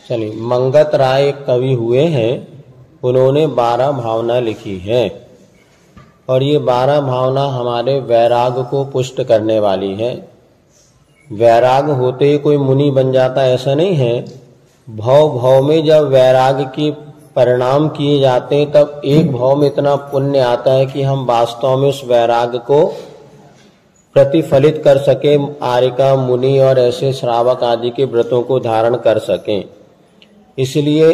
चलिए, मंगत राय एक कवि हुए हैं, उन्होंने 12 भावना लिखी है और ये 12 भावना हमारे वैराग को पुष्ट करने वाली है। वैराग होते ही कोई मुनि बन जाता ऐसा नहीं है। भव भव में जब वैराग की परिणाम किए जाते हैं तब एक भाव में इतना पुण्य आता है कि हम वास्तव में उस वैराग को प्रतिफलित कर सके, आर्यका मुनि और ऐसे श्रावक आदि के व्रतों को धारण कर सकें। इसलिए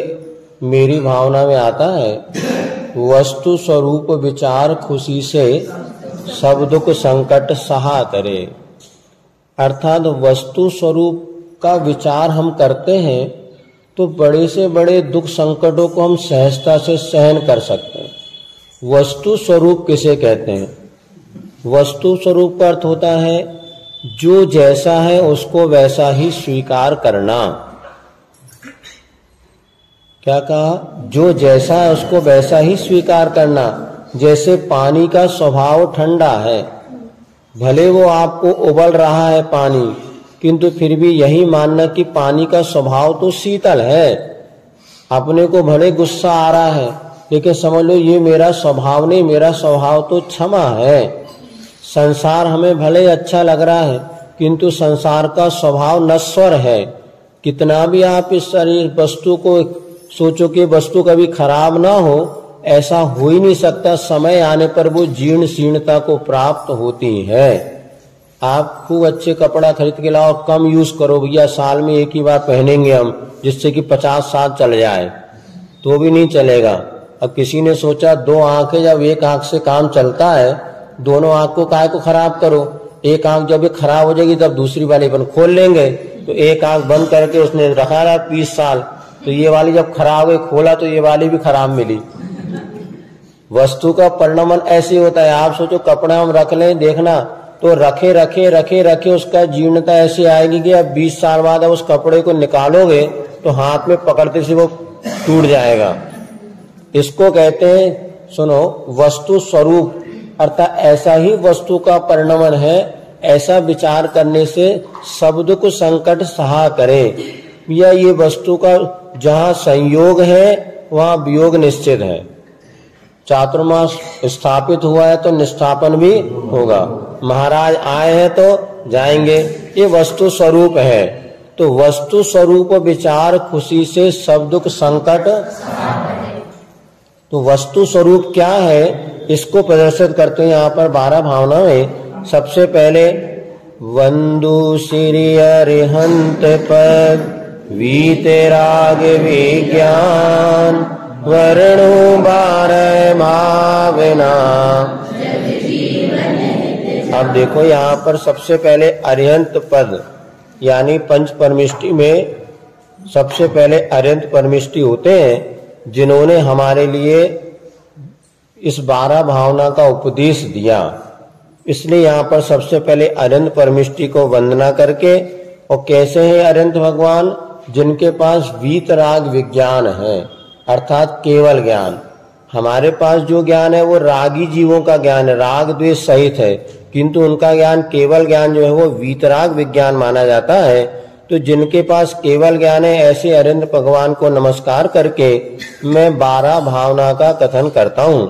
मेरी भावना में आता है, वस्तु स्वरूप विचार खुशी से सब दुख संकट सहा करे। अर्थात वस्तु स्वरूप का विचार हम करते हैं तो बड़े से बड़े दुख संकटों को हम सहजता से सहन कर सकते हैं। वस्तु स्वरूप किसे कहते हैं? वस्तु स्वरूप का अर्थ होता है जो जैसा है उसको वैसा ही स्वीकार करना। क्या कहा? जो जैसा है उसको वैसा ही स्वीकार करना। जैसे पानी का स्वभाव ठंडा है, भले वो आपको उबल रहा है पानी, किंतु फिर भी यही मानना कि पानी का स्वभाव तो शीतल है। अपने को भले गुस्सा आ रहा है लेकिन समझ लो ये मेरा स्वभाव नहीं, मेरा स्वभाव तो क्षमा है। संसार हमें भले अच्छा लग रहा है किंतु संसार का स्वभाव नश्वर है। कितना भी आप इस शरीर वस्तु को सोचो कि वस्तु कभी खराब ना हो, ऐसा हो ही नहीं सकता। समय आने पर वो जीर्ण शीर्णता को प्राप्त होती है। आप खूब अच्छे कपड़ा खरीद के लाओ, कम यूज करो, भैया साल में एक ही बार पहनेंगे हम, जिससे कि 50 साल चल जाए, तो भी नहीं चलेगा। अब किसी ने सोचा 2 आंखें, जब एक आंख से काम चलता है, दोनों आंख को काहे को खराब करो। एक आंख जब ये खराब हो जाएगी तब दूसरी वाली अपन खोल लेंगे। तो एक आंख बंद करके उसने रखा रहा 20 साल, तो ये वाली जब खराब हुई खोला तो ये वाली भी खराब मिली। वस्तु का परिणमन ऐसे होता है। आप सोचो कपड़ा हम रख लें, देखना तो रखे रखे रखे रखे उसका जीर्णता ऐसे आएगी कि अब 20 साल बाद अब उस कपड़े को निकालोगे तो हाथ में पकड़ते से वो टूट जाएगा। इसको कहते हैं, सुनो, वस्तु स्वरूप, अर्थात ऐसा ही वस्तु का परिणमन है। ऐसा विचार करने से सब दुख संकट सहा करे। या ये वस्तु का जहाँ संयोग है वहाँ वियोग निश्चित है। चातुर्मास स्थापित हुआ है तो निष्ठापन भी होगा। महाराज आए हैं तो जाएंगे, ये वस्तु स्वरूप है। तो वस्तु स्वरूप विचार खुशी से सब दुख संकट। तो वस्तु स्वरूप क्या है इसको प्रदर्शित करते हैं यहाँ पर 12 भावना में। सबसे पहले वंदु श्री अरिहंत पद वीतराग विज्ञान वर्णु 12 भावना। अब देखो यहाँ पर सबसे पहले अरिहंत पद यानी पंच परमिष्टि में सबसे पहले अरिहंत परमिष्टि होते हैं, जिन्होंने हमारे लिए इस 12 भावना का उपदेश दिया। इसलिए यहाँ पर सबसे पहले अरिहंत परमिष्टि को वंदना करके, और कैसे हैं अरिहंत भगवान? जिनके पास वीतराग विज्ञान है, अर्थात केवल ज्ञान। हमारे पास जो ज्ञान है वो रागी जीवों का ज्ञान है, राग द्वेष सहित है, किंतु उनका ज्ञान केवल ज्ञान जो है वो वीतराग विज्ञान माना जाता है। तो जिनके पास केवल ज्ञान है ऐसे अरिहंत भगवान को नमस्कार करके मैं 12 भावना का कथन करता हूँ।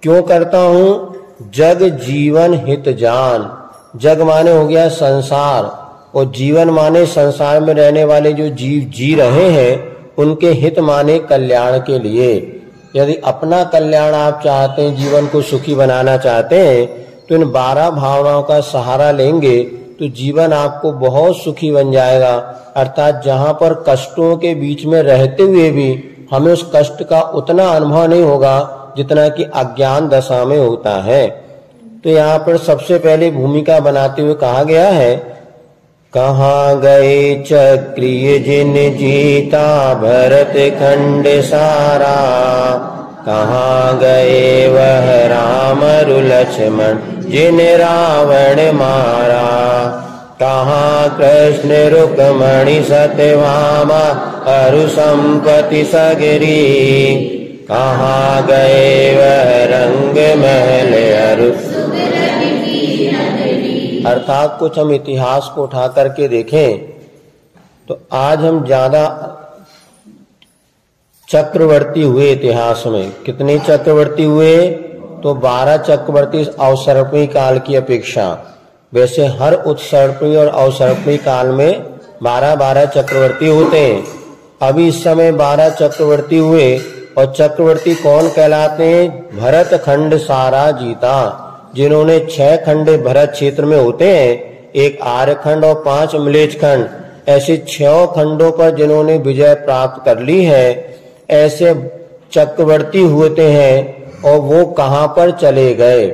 क्यों करता हूँ? जग जीवन हित जान। जग माने हो गया संसार, और जीवन माने संसार में रहने वाले जो जीव जी रहे हैं उनके हित माने कल्याण के लिए। यदि अपना कल्याण आप चाहते हैं, जीवन को सुखी बनाना चाहते हैं, तो इन 12 भावनाओं का सहारा लेंगे तो जीवन आपको बहुत सुखी बन जाएगा। अर्थात जहाँ पर कष्टों के बीच में रहते हुए भी हमें उस कष्ट का उतना अनुभव नहीं होगा जितना कि अज्ञान दशा में होता है। तो यहाँ पर सबसे पहले भूमिका बनाते हुए कहा गया है, कहाँ गए चक्रिय जिन जीता भरत खंड सारा, कहाँ गए वह राम रु लक्ष्मण जिन रावण मारा, कहाँ कृष्ण रुक्मणी सत्यभामा अरु संपत्ति सगरी, कहाँ गए वह रंग महल अरु। अर्थात कुछ हम इतिहास को उठा करके देखें तो आज हम ज्यादा चक्रवर्ती हुए इतिहास में। कितने चक्रवर्ती हुए? तो 12 चक्रवर्ती अवसर्पणी काल की अपेक्षा। वैसे हर उत्सर्पणी और अवसर्पणी काल में 12-12 चक्रवर्ती होते हैं। अभी इस समय 12 चक्रवर्ती हुए। और चक्रवर्ती कौन कहलाते हैं? भरत खंड सारा जीता, जिन्होंने 6 खंड भरत क्षेत्र में होते हैं, एक आर्यखंड और 5 मलेच्छ खंड, ऐसे 6 खंडों पर जिन्होंने विजय प्राप्त कर ली है, ऐसे चक्रवर्ती होते हैं। और वो कहाँ पर चले गए?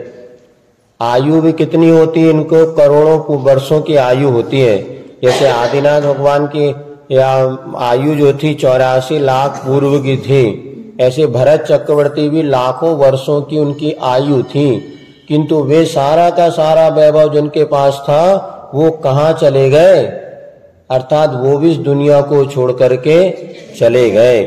आयु भी कितनी होती है इनको? करोड़ों वर्षों की आयु होती है। जैसे आदिनाथ भगवान की या आयु जो थी 84 लाख पूर्व की थी, ऐसे भरत चक्रवर्ती भी लाखों वर्षों की उनकी आयु थी। किंतु वे सारा का सारा वैभव जिनके पास था वो कहाँ चले गए? अर्थात वो भी इस दुनिया को छोड़ करके चले गए।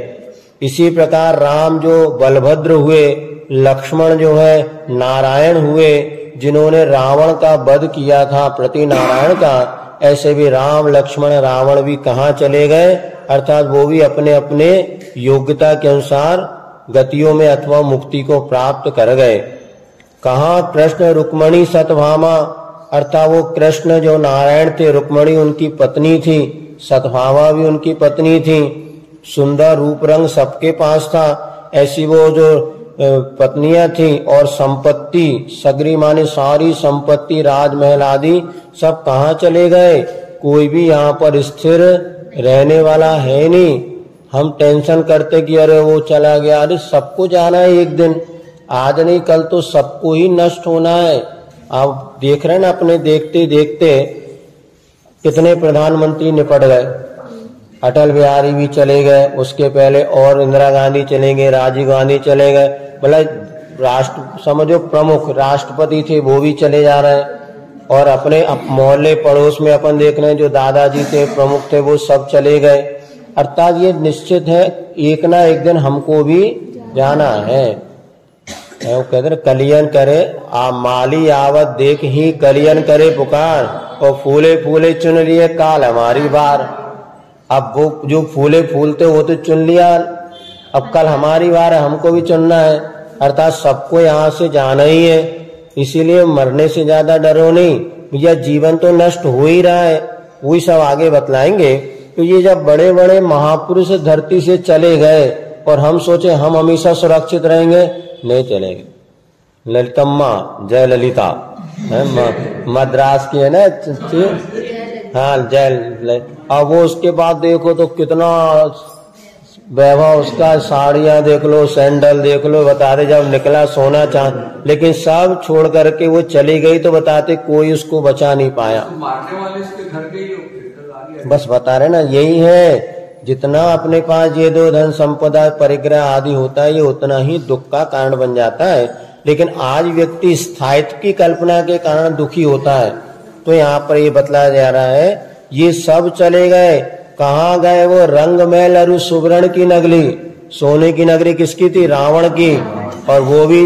इसी प्रकार राम जो बलभद्र हुए, लक्ष्मण जो है नारायण हुए, जिन्होंने रावण का वध किया था प्रति नारायण का, ऐसे भी राम लक्ष्मण रावण भी कहाँ चले गए? अर्थात वो भी अपने अपने योग्यता के अनुसार गतियों में अथवा मुक्ति को प्राप्त कर गए। कहाँ? कृष्ण रुक्मणी सतभामा, अर्थात वो कृष्ण जो नारायण थे, रुक्मणी उनकी पत्नी थी, सतभामा भी उनकी पत्नी थी। सुंदर रूप रंग सबके पास था। ऐसी वो जो पत्नियां थी और संपत्ति सगरी माने सारी संपत्ति राजमहल आदि सब कहाँ चले गए? कोई भी यहाँ पर स्थिर रहने वाला है नहीं। हम टेंशन करते कि अरे वो चला गया, अरे सबको जाना है एक दिन, आज नहीं कल तो सबको ही नष्ट होना है। आप देख रहे हैं ना, अपने देखते देखते कितने प्रधानमंत्री निपट गए। अटल बिहारी भी चले गए, उसके पहले और इंदिरा गांधी चले गए, राजीव गांधी चले गए, मतलब राष्ट्र समझो प्रमुख राष्ट्रपति थे वो भी चले जा रहे हैं। और अपने मोहल्ले पड़ोस में अपन देख रहे हैं जो दादाजी थे प्रमुख थे वो सब चले गए। अर्थात ये निश्चित है एक ना एक दिन हमको भी जाना है। वो कहते कलियन करे आ माली आवत देख ही कलियन करे पुकार, और फूले फूले चुन लिए काल हमारी बार। अब वो जो फूले फूलते वो तो चुन लिया, अब कल हमारी बार है, हमको भी चुनना है। अर्थात सबको यहाँ से जाना ही है, इसीलिए मरने से ज्यादा डरो नहीं। भैया जीवन तो नष्ट हो ही रहा है, वही सब आगे बतलाएंगे। तो ये जब बड़े बड़े महापुरुष धरती से चले गए और हम सोचे हम हमेशा सुरक्षित रहेंगे, नहीं चलेंगे। ललितम्मा जय ललिता मद्रास की है ना, हाँ जय। अब वो उसके बाद देखो तो कितना वैभव उसका, साड़ियां देख लो, सैंडल देख लो, बताते जब निकला सोना चांद, लेकिन सब छोड़ करके वो चली गई तो बताते कोई उसको बचा नहीं पाया। मारने वाले इसके घर के ही बस बता रहे ना, यही है जितना अपने पास ये दो धन संपदा परिग्रह आदि होता है ये उतना ही दुख का कारण बन जाता है। लेकिन आज व्यक्ति स्थायित्व की कल्पना के कारण दुखी होता है। तो यहाँ पर ये बतलाया जा रहा है ये सब चले गए। कहाँ गए? वो रंग महल अरु सुवर्ण की नगरी, सोने की नगरी किसकी थी? रावण की, और वो भी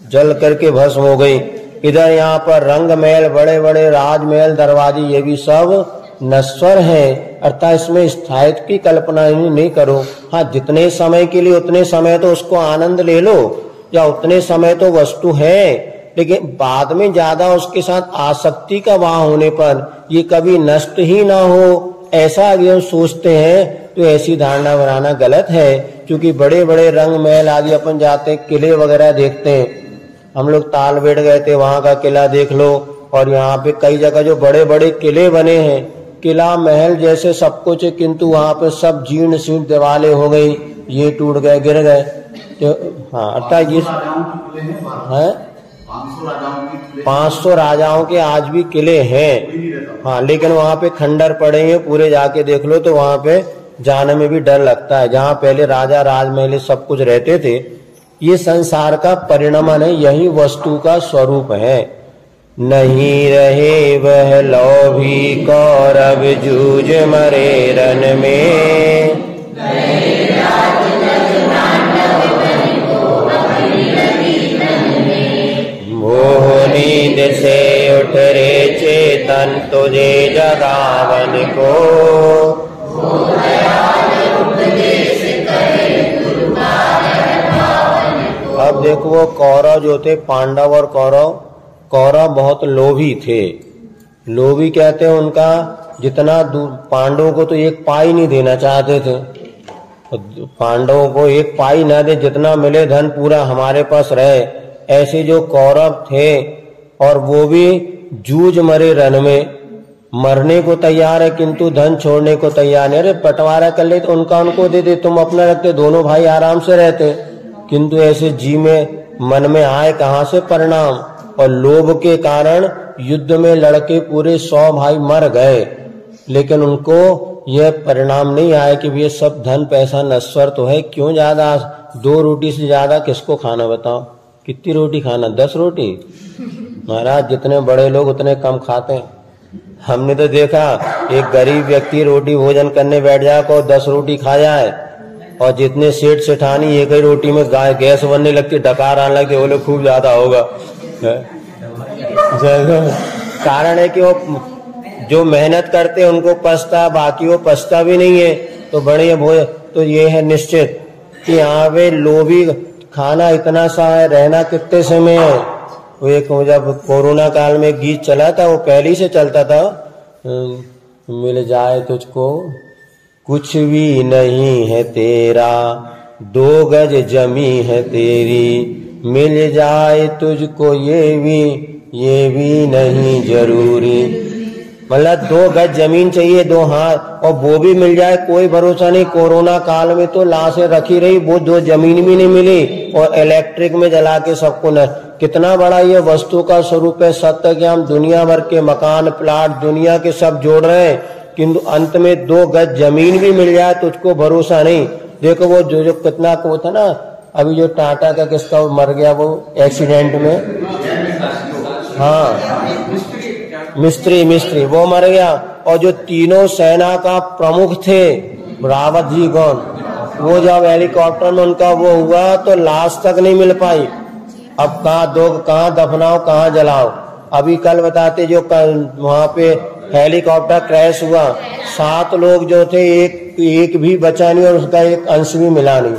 जल करके भस्म हो गई। इधर यहाँ पर रंग महल, बड़े बड़े राजमहल, दरवाजे, ये भी सब नश्वर है। अर्थात इसमें स्थायित्व की कल्पना ही नहीं करो। हाँ, जितने समय के लिए उतने समय तो उसको आनंद ले लो, या उतने समय तो वस्तु है, लेकिन बाद में ज्यादा उसके साथ आसक्ति का वहां होने पर ये कभी नष्ट ही ना हो, ऐसा अगर हम सोचते हैं तो ऐसी धारणा बनाना गलत है। क्योंकि बड़े बड़े रंग महल आदि अपन जाते हैं, किले वगैरह देखते हैं। हम लोग तालबेट गए थे, वहां का किला देख लो, और यहाँ पे कई जगह जो बड़े बड़े किले बने हैं, किला महल जैसे सब कुछ है, किंतु वहां पे सब जीर्ण शीर्ण दीवारें हो गई, ये टूट गए, गिर गए। तो हाँ, अर्थात ये है 500 राजाओं के आज भी किले हैं। हाँ, लेकिन वहां पे खंडर पड़े हैं पूरे, जाके देख लो तो वहां पे जाने में भी डर लगता है। जहाँ पहले राजा राजमहल सब कुछ रहते थे, ये संसार का परिणाम है, यही वस्तु का स्वरूप है। नहीं रहे वह लोभी कौरव जूझ मरे रन में, मोह नींद से उठ रे चेतन तुझे जगावन को, देखो वो कौरव जो थे, पांडव और कौरव, कौरव बहुत लोभी थे। लोभी कहते हैं उनका जितना पांडवों को तो एक पाई नहीं देना चाहते थे, पांडवों को एक पाई ना दे, जितना मिले धन पूरा हमारे पास रहे। ऐसे जो कौरव थे, और वो भी जूझ मरे रण में, मरने को तैयार है किंतु धन छोड़ने को तैयार नहीं। अरे बंटवारा कर ले तो उनका उनको दे दे, तुम अपना रखते, दोनों भाई आराम से रहते। किंतु ऐसे जी में मन में आए कहां से परिणाम, और लोभ के कारण युद्ध में लड़के पूरे 100 भाई मर गए, लेकिन उनको यह परिणाम नहीं आया कि ये सब धन पैसा नश्वर तो है, क्यों ज्यादा, 2 रोटी से ज्यादा किसको खाना बताओ, कितनी रोटी खाना, 10 रोटी। महाराज जितने बड़े लोग उतने कम खाते हैं। हमने तो देखा एक गरीब व्यक्ति रोटी भोजन करने बैठ जाए को 10 रोटी खा जाए, और जितने सेठ सेठानी एक ही रोटी में गैस बनने लगती, डकार आने लगती, बोले खूब ज्यादा होगा। कारण है कि वो जो मेहनत करते हैं उनको पछता, बाकी वो पछता भी नहीं है। तो बड़े भोज तो ये है निश्चित कि यहाँ पे लोभी खाना इतना सा है, रहना कितने समय है। वो एक जब कोरोना काल में गीत चला था, वो पहले ही से चलता था, मिल जाए तुझको कुछ भी नहीं है तेरा, 2 गज जमी है तेरी, मिल जाए तुझको ये भी नहीं जरूरी। मतलब 2 गज जमीन चाहिए, 2 हाथ, और वो भी मिल जाए कोई भरोसा नहीं। कोरोना काल में तो लाशें रखी रही, वो 2 जमीन भी नहीं मिली, और इलेक्ट्रिक में जला के सबको न। कितना बड़ा ये वस्तु का स्वरूप है सत्य कि हम दुनिया भर के मकान प्लाट दुनिया के सब जोड़ रहे हैं, किंतु अंत में 2 गज जमीन भी मिल जाए तो उसको भरोसा नहीं। देखो वो जो कितना को था ना, अभी जो टाटा का किसका मर गया वो एक्सीडेंट में, हाँ मिस्त्री वो मर गया। और जो तीनों सेना का प्रमुख थे रावत जी कौन, वो जब हेलीकॉप्टर में उनका वो हुआ तो लाश तक नहीं मिल पाई। अब कहाँ दफनाओ, कहाँ जलाओ। अभी कल बताते जो कल वहां पे हेलीकॉप्टर क्रैश हुआ, 7 लोग जो थे, एक भी बचा नहीं, और उसका एक अंश भी मिला नहीं।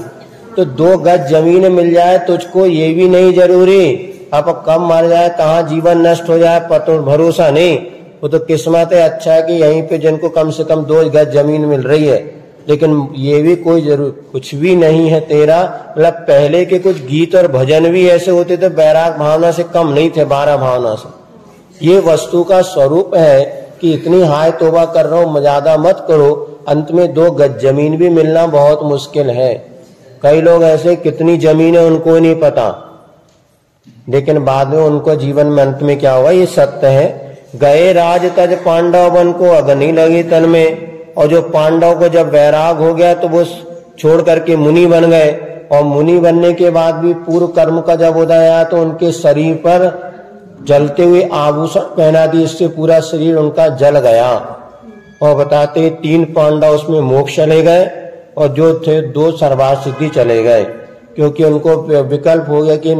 तो 2 गज जमीन मिल जाए तुझको ये भी नहीं जरूरी, अब कब मर जाए, कहाँ जीवन नष्ट हो जाए, भरोसा नहीं। वो तो किस्मत है, अच्छा है कि यहीं पे जिनको कम से कम 2 गज जमीन मिल रही है, लेकिन ये भी कोई जरूर कुछ भी नहीं है तेरा। मतलब पहले के कुछ गीत और भजन भी ऐसे होते थे, बैराग भावना से कम नहीं थे, 12 भावना से। ये वस्तु का स्वरूप है कि इतनी हाय तोबा कर रहा हूं, ज्यादा मत करो, अंत में 2 गज जमीन भी मिलना बहुत मुश्किल है। कई लोग ऐसे कितनी जमीन है उनको नहीं पता, लेकिन बाद में उनको जीवन में अंत में क्या होगा ये सत्य है। गए राज तज पांडव वन को अग्नि लगी तन में, और जो पांडव को जब वैराग हो गया तो वो छोड़ करके मुनि बन गए, और मुनि बनने के बाद भी पूर्व कर्म का जब उदय आया तो उनके शरीर पर जलते हुए आभूषण पहना दिए, इससे पूरा शरीर उनका जल गया। और बताते 3 पांडव उसमें मोक्ष चले गए, और जो थे 2 सर्वार्थ सिद्धि चले गए, क्योंकि उनको विकल्प हो गया कि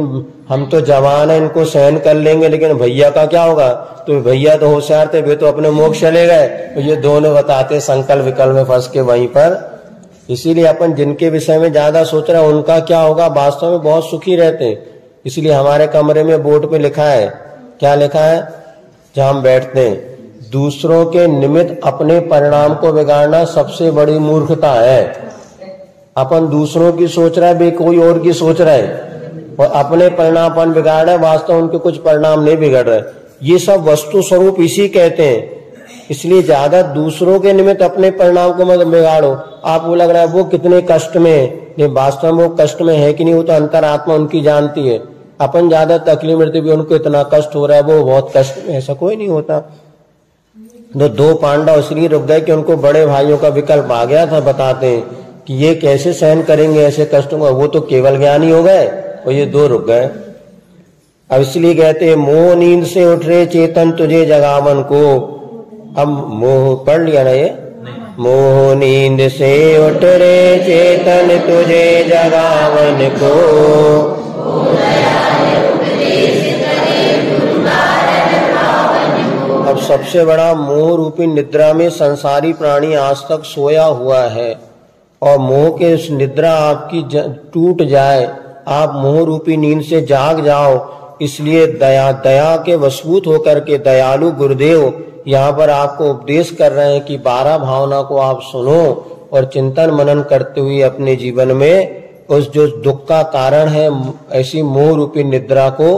हम तो जवान है, इनको सहन कर लेंगे, लेकिन भैया का क्या होगा। तो भैया तो होशियार थे, वे तो अपने मोक्ष चले गए। तो ये दोनों बताते संकल्प विकल्प में फंस के वहीं पर। इसीलिए अपन जिनके विषय में ज्यादा सोच रहे हैं उनका क्या होगा, वास्तव में बहुत सुखी रहते हैं। इसलिए हमारे कमरे में बोर्ड पे लिखा है, क्या लिखा है जहां हम बैठते हैं, दूसरों के निमित्त अपने परिणाम को बिगाड़ना सबसे बड़ी मूर्खता है। अपन दूसरों की सोच रहा है, भी कोई और की सोच रहा है, और अपने परिणाम अपन बिगाड़ रहे, वास्तव उनके कुछ परिणाम नहीं बिगड़ रहे। ये सब वस्तु स्वरूप इसी कहते हैं। इसलिए ज्यादा दूसरों के निमित्त अपने परिणाम को मत बिगाड़ो। आपको लग रहा है वो कितने कष्ट में है, नहीं वास्तव में वो कष्ट में है कि नहीं, वो तो अंतरात्मा उनकी जानती है। अपन ज्यादा तकलीफ मिलती भी उनको इतना कष्ट हो रहा है, वो बहुत कष्ट में, ऐसा कोई नहीं होता। तो 2 पांडव इसलिए रुक गए कि उनको बड़े भाइयों का विकल्प आ गया था। बताते हैं कि ये कैसे सहन करेंगे ऐसे कष्टों को, वो तो केवल ज्ञानी हो गए, और ये 2 रुक गए। अब इसलिए कहते हैं मोह नींद से उठ रहे चेतन तुझे जगावन को। अब मोह पढ़ लिया ना ये, मोह नींद से उठ रहे चेतन तुझे जगावन को, अब सबसे बड़ा मोह रूपी निद्रा में संसारी प्राणी आज तक सोया हुआ है, और मोह के निद्रा आपकी टूट जाए आप मोह रूपी नींद से जाग जाओ। इसलिए दया के वशभूत होकर के दयालु गुरुदेव यहाँ पर आपको उपदेश कर रहे हैं कि 12 भावना को आप सुनो और चिंतन मनन करते हुए अपने जीवन में उस जो दुख का कारण है ऐसी मोह रूपी निद्रा को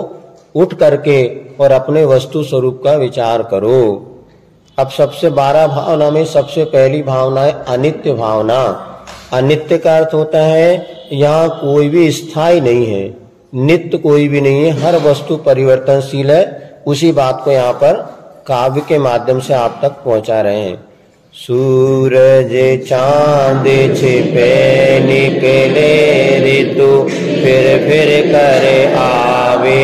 उठ करके और अपने वस्तु स्वरूप का विचार करो। अब सबसे 12 भावना में सबसे पहली भावना है अनित्य भावना। अनित्य का अर्थ होता है यहाँ कोई भी स्थायी नहीं है, नित्य कोई भी नहीं है, हर वस्तु परिवर्तनशील है। उसी बात को यहाँ पर काव्य के माध्यम से आप तक पहुंचा रहे हैं। सूरज चांद छिपे निकले ऋतु फिर करे आवे,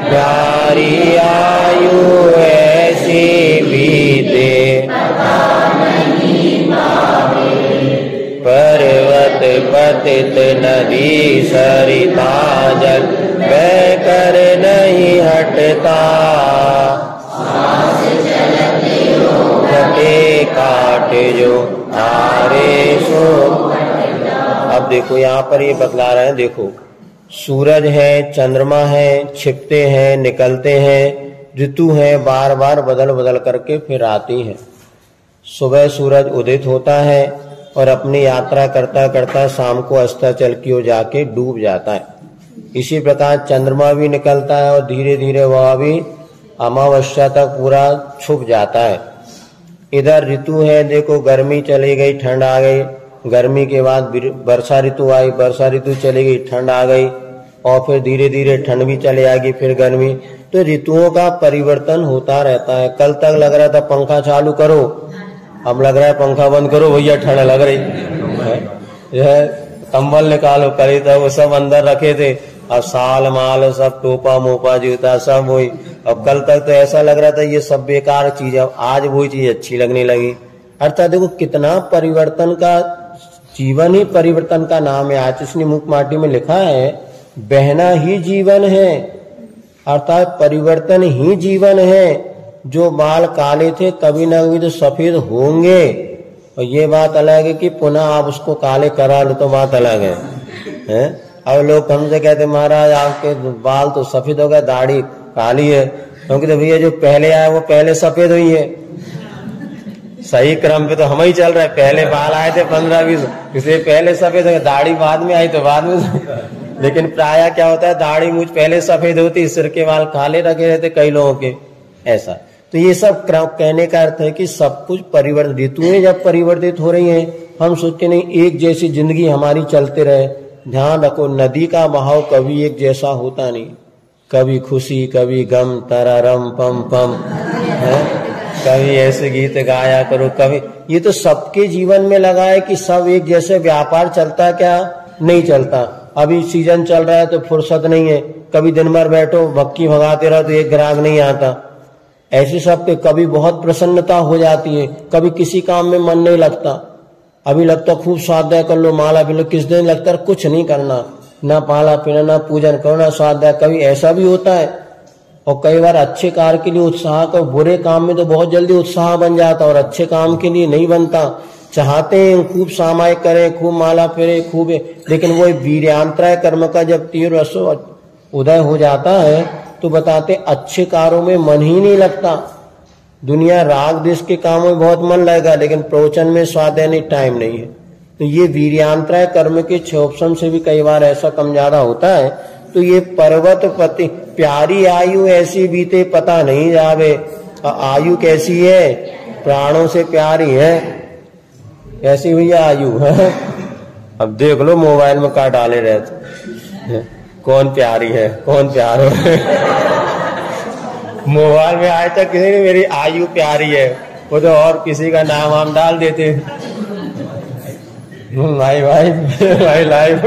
प्यारी आयु ऐसी बीते पर्वत पतित नदी सरिता जल बह कर नहीं हटता, काट जो तारे सो। अब देखो यहाँ पर ये बतला रहे हैं, देखो सूरज है, चंद्रमा है, छिपते हैं, निकलते हैं, ऋतु है, बार बार बदल बदल करके फिर आती है। सुबह सूरज उदित होता है और अपनी यात्रा करता करता शाम को अस्ताचल की ओर जाके डूब जाता है। इसी प्रकार चंद्रमा भी निकलता है और धीरे धीरे वह भी अमावस्या तक पूरा छुप जाता है। इधर ऋतु है, देखो गर्मी चली गई, ठंड आ गई, गर्मी के बाद वर्षा ऋतु आई, वर्षा ऋतु चली गई, ठंड आ गई, और फिर धीरे धीरे ठंड भी चले आएगी, फिर गर्मी। तो ऋतुओं का परिवर्तन होता रहता है। कल तक लग रहा था पंखा चालू करो, अब लग रहा है पंखा बंद करो भैया ठंड लग रही है। यह कंबल निकालो, करे था वो सब अंदर रखे थे, अब साल माल सब टोपा मोपा जूता सब वही। अब कल तक तो ऐसा लग रहा था ये सब बेकार चीज है, आज वही चीज अच्छी लगने लगी। अर्थात देखो कितना परिवर्तन का, जीवन ही परिवर्तन का नाम है। आज इसने मुख माटी में लिखा है बहना ही जीवन है, अर्थात परिवर्तन ही जीवन है। जो बाल काले थे कभी न कभी तो सफेद होंगे, और ये बात अलग है कि पुनः आप उसको काले करा लो तो बात अलग है। अब लोग हमसे कहते महाराज आपके बाल तो सफेद हो गए, दाढ़ी काली है, क्योंकि तो भैया जो पहले आया वो पहले सफेद हुई है। सही क्रम पे तो हम ही चल रहे, पहले बाल आए थे 15-20, इसलिए पहले सफेद हो गए, दाढ़ी बाद में आई तो बाद में। लेकिन प्राय क्या होता है, दाढ़ी मुझ पहले सफेद होती, सिर के बाल काले रखे रहते कई लोगों के, ऐसा। तो ये सब कहने का अर्थ है कि सब कुछ परिवर्तित, ऋतुएं जब परिवर्तित हो रही हैं, हम सोचते नहीं एक जैसी जिंदगी हमारी चलते रहे। ध्यान रखो नदी का बहाव कभी एक जैसा होता नहीं, कभी खुशी कभी गम, तररम पम पम है, कभी ऐसे गीत गाया करो, कभी। ये तो सबके जीवन में लगा है कि सब एक जैसे व्यापार चलता क्या नहीं चलता। अभी सीजन चल रहा है तो फुर्सत नहीं है, कभी दिन भर बैठो भक्की भगाते रहो तो एक ग्राहक नहीं आता। ऐसे सब पे कभी बहुत प्रसन्नता हो जाती है, कभी किसी काम में मन नहीं लगता। अभी लगता खूब स्वाध्याय कर लो, माला पी लो, किस दिन लगता है कुछ नहीं करना, ना पाला पीना, ना पूजन करो, ना स्वाध्याय। कभी ऐसा भी होता है। और कई बार अच्छे कार्य के लिए उत्साह का, बुरे काम में तो बहुत जल्दी उत्साह बन जाता और अच्छे काम के लिए नहीं बनता। चाहते हैं खूब सामायिक करें, खूब माला फेरे, खूब, लेकिन वो वीर्यांतराय कर्म का जब तीव्र रसो उदय हो जाता है तो बताते अच्छे कार्यों में मन ही नहीं लगता। दुनिया राग देश के कामों में बहुत मन लगेगा, लेकिन प्रवचन में स्वाध्याय नहीं, टाइम नहीं है। तो ये वीर्यांतराय कर्म के क्षोभम से भी कई बार ऐसा कम ज्यादा होता है। तो ये पर्वत पति प्यारी आयु ऐसी बीते पता नहीं जावे। आयु कैसी है, प्राणों से प्यारी है, कैसी भैया आयु है। अब देख लो मोबाइल में क्या डाले रहते, कौन प्यारी है कौन प्यार है। मोबाइल में आए तक किसी ने मेरी आयु प्यारी है, वो तो और किसी का नाम हम डाल देते, माई वाइफ माई लाइफ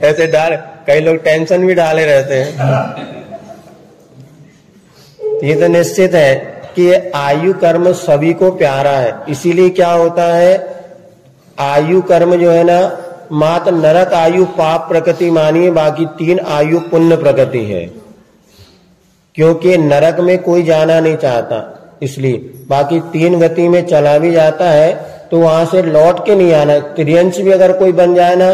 ऐसे डाल। कई लोग टेंशन भी डाले रहते हैं। ये तो निश्चित है कि ये आयु कर्म सभी को प्यारा है। इसीलिए क्या होता है, आयु कर्म जो है ना, मात्र नरक आयु पाप प्रकृति मानिए, बाकी 3 आयु पुण्य प्रकृति है। क्योंकि नरक में कोई जाना नहीं चाहता, इसलिए बाकी 3 गति में चला भी जाता है तो वहां से लौट के नहीं आना। त्रियंश भी अगर कोई बन जाए ना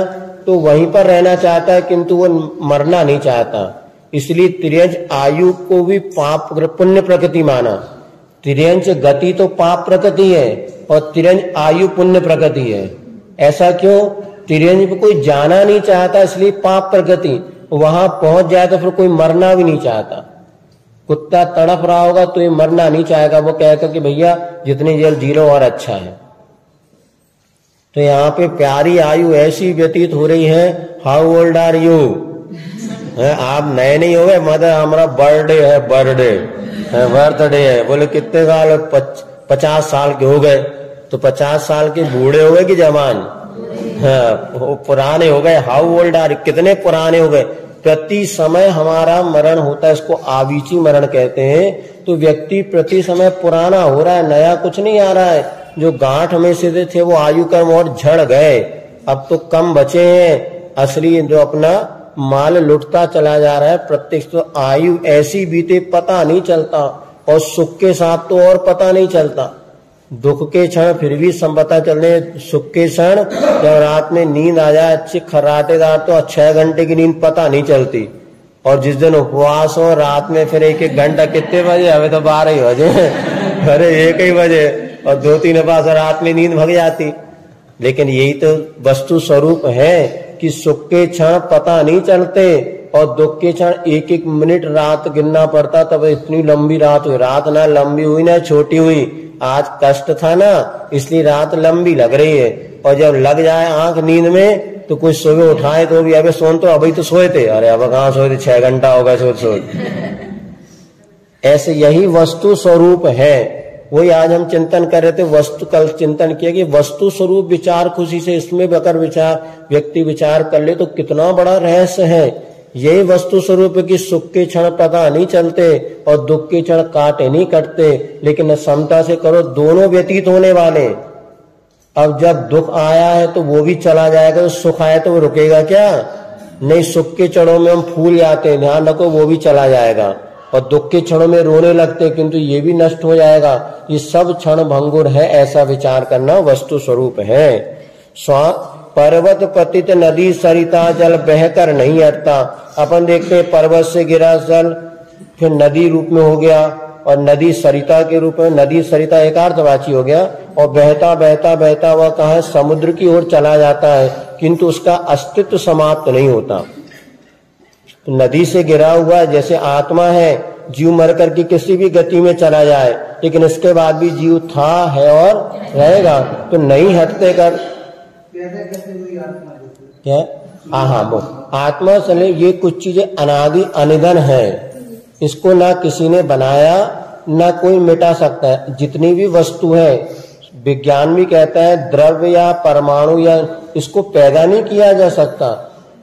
तो वहीं पर रहना चाहता है, किंतु वो मरना नहीं चाहता। इसलिए तिर्यंच आयु को भी पाप पुण्य प्रकृति माना। तिर्यंच गति तो पाप प्रकृति है और तिर्यंच आयु पुण्य प्रकृति है। ऐसा क्यों? तिर्यंच पे कोई जाना नहीं चाहता, इसलिए पाप प्रकृति। वहां पहुंच जाए तो फिर कोई मरना भी नहीं चाहता। कुत्ता तड़प रहा होगा तो ये मरना नहीं चाहेगा, वो कहेगा कि भैया जितनी जल्द जी लो और अच्छा है। तो यहाँ पे प्यारी आयु ऐसी व्यतीत हो रही है। How old are you? आप नए नहीं हो गए, मदर हमारा बर्थडे है, बर्थडे है। बोले कितने साल? 50 साल के हो गए। तो 50 साल के बूढ़े हो गए कि जवान? हाँ, पुराने हो गए। How old are? कितने पुराने हो गए? प्रति समय हमारा मरण होता है, इसको आवीची मरण कहते हैं। तो व्यक्ति प्रति समय पुराना हो रहा है, नया कुछ नहीं आ रहा है। जो गांठ में से थे वो आयु कर्म और झड़ गए, अब तो कम बचे हैं। असली जो अपना माल लुटता चला जा रहा है प्रत्यक्ष। तो आयु ऐसी बीते पता नहीं चलता, और सुख के साथ तो और पता नहीं चलता। दुख के क्षण फिर भी पता चलने, सुख के क्षण जब रात में नींद आ जाए अच्छी खर्राटेदार तो 6 घंटे की नींद पता नहीं चलती। और जिस दिन उपवास हो रात में फिर 1-1 घंटा, कितने बजे? अभी तो 12 ही बजे, अरे 1 ही बजे, और 2-3 बजे रात में नींद भग जाती। लेकिन यही तो वस्तु स्वरूप है कि सुख के क्षण पता नहीं चलते और दुख के क्षण 1-1 मिनट रात गिनना पड़ता। तब इतनी लंबी रात हुई। रात ना लंबी हुई ना छोटी हुई, आज कष्ट था ना, इसलिए रात लंबी लग रही है। और जब लग जाए आंख नींद में तो कुछ सुबह उठाए तो भी अबे सोन तो अभी तो सोए थे, अरे अब कहाँ सोए थे, 6 घंटा हो गया सो। ऐसे यही वस्तु स्वरूप है। वही आज हम चिंतन कर रहे थे, वस्तु कल चिंतन किया कि वस्तु स्वरूप विचार खुशी से, इसमें अगर व्यक्ति विचार कर ले तो कितना बड़ा रहस्य है। यही वस्तु स्वरूप है कि सुख के क्षण पता नहीं चलते और दुख के क्षण काटे नहीं कटते, लेकिन समता से करो दोनों व्यतीत होने वाले। अब जब दुख आया है तो वो भी चला जाएगा, तो सुख आया तो वो रुकेगा क्या? नहीं, सुख के क्षणों में हम फूल जाते हैं, ध्यान रखो वो भी चला जाएगा। और दुख के क्षणों में रोने लगते, किंतु ये भी नष्ट हो जाएगा। ये सब क्षण भंगुर है, ऐसा विचार करना वस्तु स्वरूप है। पर्वत पतित नदी सरिता जल बहकर नहीं हटता। अपन देखते हैं पर्वत से गिरा जल फिर नदी रूप में हो गया और नदी सरिता के रूप में, नदी सरिता एक अर्थवाची हो गया, और बहता बहता बहता वह कहाँ है? समुद्र की ओर चला जाता है, किंतु उसका अस्तित्व समाप्त नहीं होता। तो नदी से गिरा हुआ जैसे आत्मा है, जीव मर करके किसी भी गति में चला जाए, लेकिन इसके बाद भी जीव था, है और रहेगा, तो नहीं हटते कर क्या? हाँ, वो आत्मा चले। ये कुछ चीजें अनादि अनिधन है, इसको ना किसी ने बनाया ना कोई मिटा सकता है। जितनी भी वस्तु है, विज्ञान भी कहता है द्रव्य या परमाणु या इसको पैदा नहीं किया जा सकता,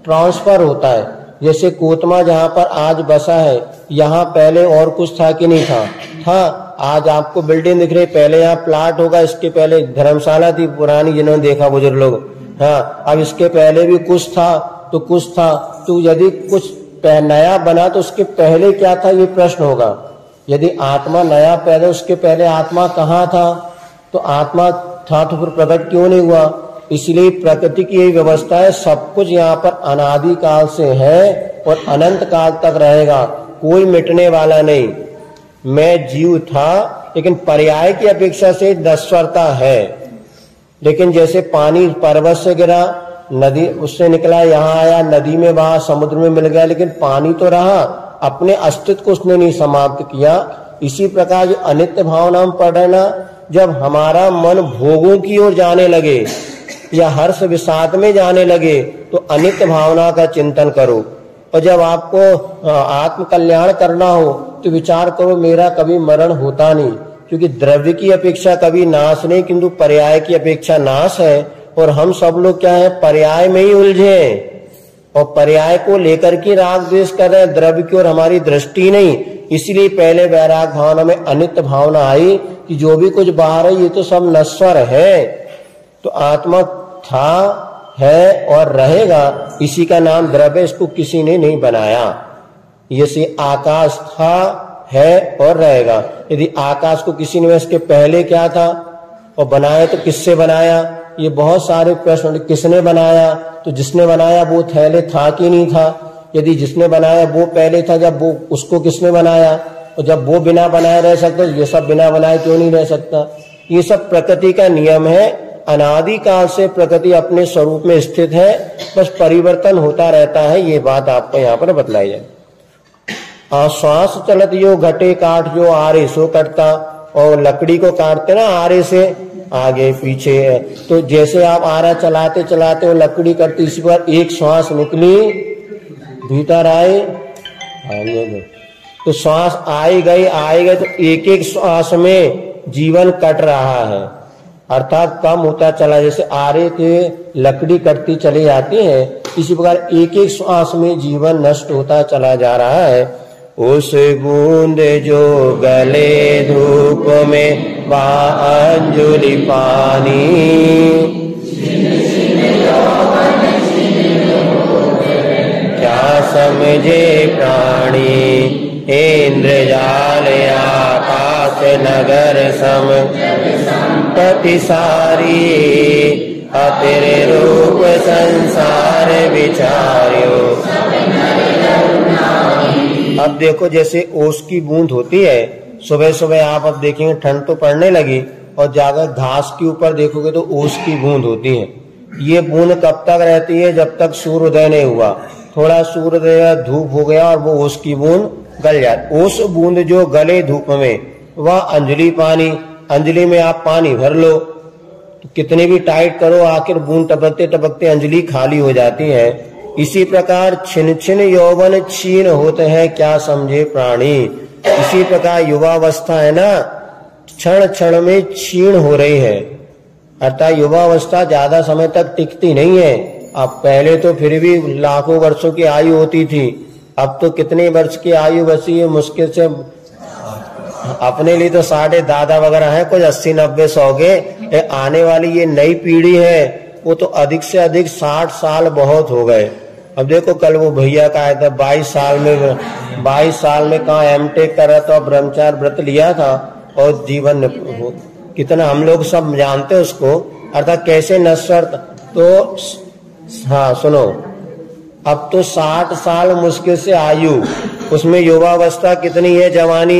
ट्रांसफर होता है। जैसे कोतमा जहाँ पर आज बसा है, यहाँ पहले और कुछ था कि नहीं था? था। आज आपको बिल्डिंग दिख रही, पहले यहाँ प्लाट होगा, इसके पहले धर्मशाला थी पुरानी, जिन्होंने देखा बुजुर्ग लोग। हाँ, अब इसके पहले भी कुछ था तो कुछ था। तो यदि कुछ नया बना तो उसके पहले क्या था, ये प्रश्न होगा। यदि आत्मा नया पैदा, उसके पहले आत्मा कहाँ था? तो आत्मा था तो फिर प्रकट क्यों नहीं हुआ? इसलिए प्रकृति की यही व्यवस्था है, सब कुछ यहाँ पर अनादि काल से है और अनंत काल तक रहेगा, कोई मिटने वाला नहीं। मैं जीव था, लेकिन पर्याय की अपेक्षा से नश्वरता है। लेकिन जैसे पानी पर्वत से गिरा, नदी उससे निकला, यहाँ आया, नदी में बहा, समुद्र में मिल गया, लेकिन पानी तो रहा, अपने अस्तित्व को उसने नहीं समाप्त किया। इसी प्रकार जो अनित्य भावना हम पढ़ रहे ना, जब हमारा मन भोगों की ओर जाने लगे या हर्ष विषाद में जाने लगे तो अनित्य भावना का चिंतन करो। और जब आपको आत्म कल्याण करना हो तो विचार करो मेरा कभी मरण होता नहीं, क्योंकि द्रव्य की अपेक्षा कभी नाश नहीं, किंतु पर्याय की अपेक्षा नाश है। और हम सब लोग क्या है, पर्याय में ही उलझे और पर्याय को लेकर के राग द्वेष कर रहे हैं, द्रव्य की ओर हमारी दृष्टि नहीं। इसलिए पहले वैराग भावना में अनित्य भावना आई कि जो भी कुछ बाहर है ये तो सब नश्वर है। तो आत्मा था, है और रहेगा, इसी का नाम द्रव्य, इसको किसी ने नहीं बनाया। जैसे आकाश था, है और रहेगा। यदि आकाश को किसी ने, इसके पहले क्या था और बनाया तो किससे बनाया? ये बहुत सारे प्रश्न। किसने बनाया? तो जिसने बनाया वो पहले था कि नहीं था? यदि जिसने बनाया वो पहले था, जब वो उसको किसने बनाया? और जब वो बिना बनाए रह सकता, ये सब बिना बनाए क्यों नहीं रह सकता? ये सब प्रकृति का नियम है। अनादि काल से प्रकृति अपने स्वरूप में स्थित है, बस परिवर्तन होता रहता है। ये बात आपको यहाँ पर बतलाई जाए। श्वास चलत यो घटे काट जो आरे सो कटता। और लकड़ी को काटते ना आरे से आगे पीछे, तो जैसे आप आरा चलाते चलाते वो लकड़ी कटती, इसी पर एक श्वास निकली भीतर आए, तो श्वास आई गई तो एक एक श्वास में जीवन कट रहा है, अर्थात कम होता चला। जैसे आरे के लकड़ी कटती चली जाती है, इसी प्रकार एक एक श्वास में जीवन नष्ट होता चला जा रहा है। उस बूंद जो गले धूप में बा अंजुलि पानी, क्या समझे प्राणी। इंद्रजाल आकाश नगर सम पति सारी, अतिरे रूप संसार विचार्यो। अब देखो जैसे ओस की बूंद होती है, सुबह सुबह आप अब देखेंगे ठंड तो पड़ने लगी, और जाकर घास के ऊपर देखोगे तो ओस की बूंद होती है। ये बूंद कब तक रहती है? जब तक सूर्योदय नहीं हुआ। थोड़ा सूर्योदय धूप हो गया और वो ओस की बूंद गल जाती। ओस बूंद जो गले धूप में, वह अंजलि पानी। अंजलि में आप पानी भर लो, तो कितने भी टाइट करो, आखिर बूंद टपकते टपकते अंजलि खाली हो जाती है। इसी प्रकार छिन छिन यौवन क्षीण होते हैं, क्या समझे प्राणी। इसी प्रकार युवावस्था है ना, क्षण क्षण में क्षीण हो रही है, अर्थात युवावस्था ज्यादा समय तक टिकती नहीं है। अब पहले तो फिर भी लाखों वर्षों की आयु होती थी, अब तो कितने वर्ष की आयु बची है? मुश्किल से अपने लिए तो 60 दादा वगैरह हैं, कुछ 80-90 100 के। आने वाली ये नई पीढ़ी है, वो तो अधिक से अधिक 60 साल बहुत हो गए। अब देखो कल वो भैया का आया था, 22 साल में कहाँ एमटेक कर रहा था, ब्रह्मचार्य व्रत लिया था, और जीवन कितना हम लोग सब जानते हैं उसको, अर्थात कैसे नश्वर। तो हाँ सुनो, अब तो 60 साल मुश्किल से आयु, उसमें युवावस्था कितनी है, जवानी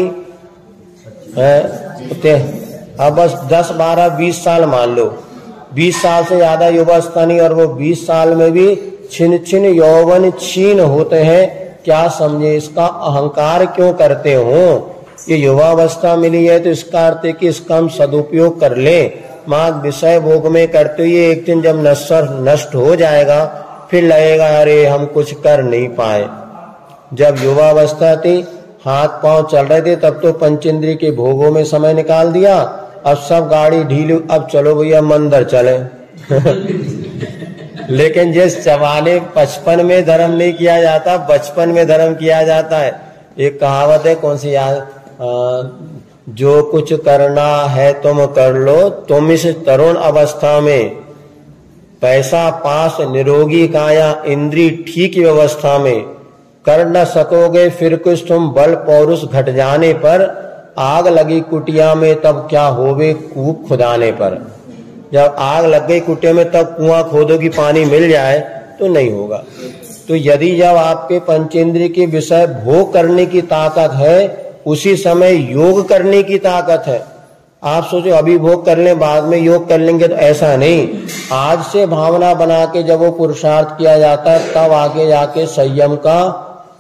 है। अब बस 10, 12, 20 साल मान लो, 20 साल से ज्यादा युवावस्था नहीं, और वो 20 साल में भी छिन छिन यौवन क्षीण होते हैं, क्या समझे। इसका अहंकार क्यों करते हो? ये युवावस्था मिली है तो इसका अर्थ है कि इसका हम सदुपयोग कर ले। मां विषय भोग में करते हुए एक दिन जब नष्ट हो जाएगा, फिर लगेगा अरे हम कुछ कर नहीं पाए। जब युवावस्था थी, हाथ पांव चल रहे थे, तब तो पंचेंद्रिय के भोगों में समय निकाल दिया। अब सब गाड़ी ढीली, अब चलो भैया मंदिर चले। लेकिन जिस जवाने 55 में धर्म नहीं किया जाता, बचपन में धर्म किया जाता है। एक कहावत है, कौन सी याद, जो कुछ करना है तुम कर लो, तुम इस तरुण अवस्था में, पैसा पास निरोगी काया इंद्री ठीक व्यवस्था में, कर न सकोगे फिर कुछ तुम बल पौरुष घट जाने पर, आग लगी कुटिया में तब क्या होवे कूप खुदाने पर। जब आग लग गई कुटिया में तब कुआं खोदो कि पानी मिल जाए, तो नहीं होगा। तो यदि जब आपके पंचेंद्रिय के विषय भोग करने की ताकत है, उसी समय योग करने की ताकत है। आप सोचो अभी भोग कर लें बाद में योग कर लेंगे, तो ऐसा नहीं। आज से भावना बना के जब वो पुरुषार्थ किया जाता है, तब आगे जाके संयम का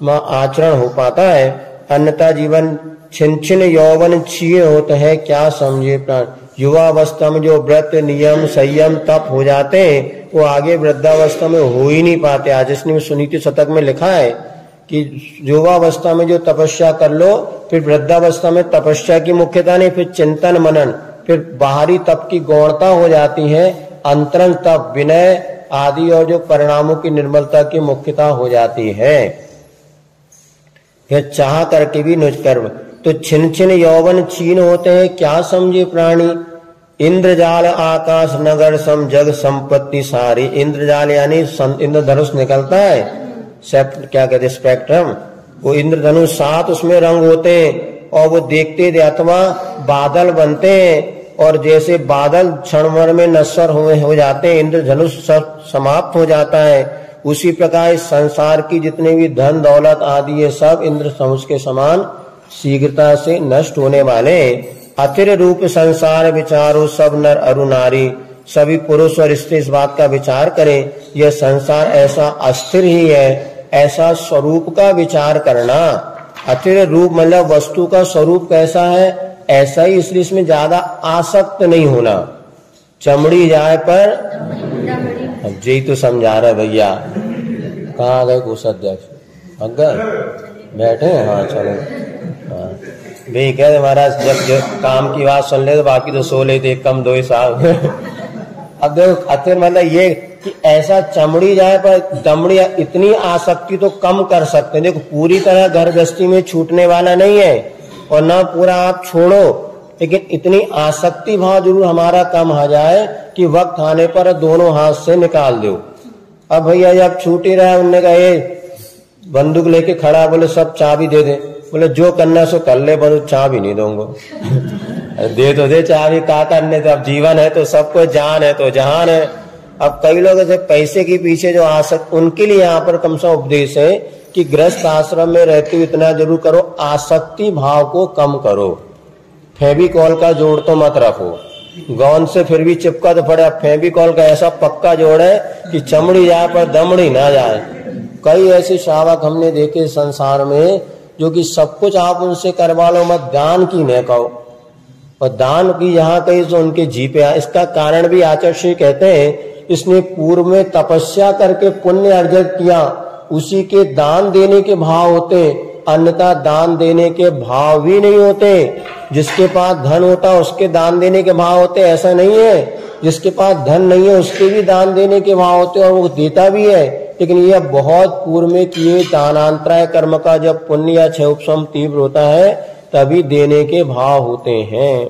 आचरण हो पाता है। अन्यथा जीवन छिन छिन यौवन क्षीण होते हैं, क्या समझे प्राण। युवावस्था में जो व्रत नियम संयम तप हो जाते हैं, वो आगे वृद्धावस्था में हो ही नहीं पाते। आज इसने सुनीति शतक में लिखा है कि युवावस्था में जो तपस्या कर लो, फिर वृद्धावस्था में तपस्या की मुख्यता नहीं, फिर चिंतन मनन, फिर बाहरी तप की गौणता हो जाती है, अंतरंग तप विनय आदि और जो परिणामों की निर्मलता की मुख्यता हो जाती है। यह चाह करके भी निष्कर्म। तो छिन छिन यौवन क्षीण होते हैं, क्या समझे प्राणी। इंद्रजाल आकाश नगर सम जग संपत्ति सारी। इंद्रजाल यानी इंद्रधनुष निकलता है, क्या कहते हैं स्पेक्ट्रम, वो इंद्रधनुष 7 उसमें रंग होते हैं, और वो देखते थे अथवा बादल बनते हैं, और जैसे बादल क्षण भर में नश्वर हो जाते हैं, इंद्रधनुष सब समाप्त हो जाता है, उसी प्रकार इस संसार की जितने भी धन दौलत आदि ये सब इंद्रधनुष के समान शीघ्रता से नष्ट होने वाले। अथिर रूप संसार विचारो सब नर अरु नारी, सभी पुरुष और स्त्री इस बात का विचार करें, यह संसार ऐसा अस्थिर ही है। ऐसा स्वरूप का विचार करना। अथिर रूप मतलब वस्तु का स्वरूप कैसा है ऐसा ही, इसलिए इसमें ज्यादा आसक्त नहीं होना। चमड़ी जाए पर अब जी तो समझा रहे भैया। कहाँ गए कोषाध्यक्ष? अब गए बैठे? हाँ चलो। हाँ भाई कहते महाराज जब काम की बात सुन ले तो बाकी तो सो लेते, कम दो ही साहब। अब देखो अथिर मतलब ये कि ऐसा चमड़ी जाए पर दमड़ी, इतनी आसक्ति तो कम कर सकते हैं। देखो पूरी तरह घर गृहस्थी में छूटने वाला नहीं है और ना पूरा आप छोड़ो, लेकिन इतनी आसक्ति भाव जरूर हमारा कम हो जाए कि वक्त आने पर दोनों हाथ से निकाल दो। अब भैया जब छूट ही रहा, उनने कहा ये बंदूक लेके खड़ा, बोले सब चाबी दे दे, बोले जो करना सो कर ले, बोले चाबी नहीं दूंगा। दे तो दे चाबी, का करने तो अब जीवन है तो सबको जान है तो जहान है। अब कई लोग ऐसे पैसे के पीछे जो आसक्त, उनके लिए यहाँ पर कम से कम उपदेश है कि गृहस्थ आश्रम में रहते हुए इतना जरूर करो, आसक्ति भाव को कम करो। फेविकॉल का जोड़ तो मत रखो, गौन से फिर भी चिपका तो पड़े। फेविकॉल का ऐसा पक्का जोड़ है कि चमड़ी जाए पर दमड़ी ना जाए। कई ऐसे शावक हमने देखे संसार में जो कि सब कुछ आप उनसे करवा लो, मत दान की न कहो, और दान की यहाँ कहीं तो उनके जी पे आए। इसका कारण भी आचार्य श्री कहते हैं, इसने पूर्व में तपस्या करके पुण्य अर्जित किया, उसी के दान देने के भाव होते, अन्यथा दान देने के भाव भी नहीं होते। जिसके पास धन होता उसके दान देने के भाव होते, ऐसा नहीं है। जिसके पास धन नहीं है उसके भी दान देने के भाव होते और वो देता भी है। लेकिन यह बहुत पूर्व में किए दानांतराय कर्म का जब पुण्य या क्षय उपशम तीव्र होता है तभी देने के भाव होते हैं।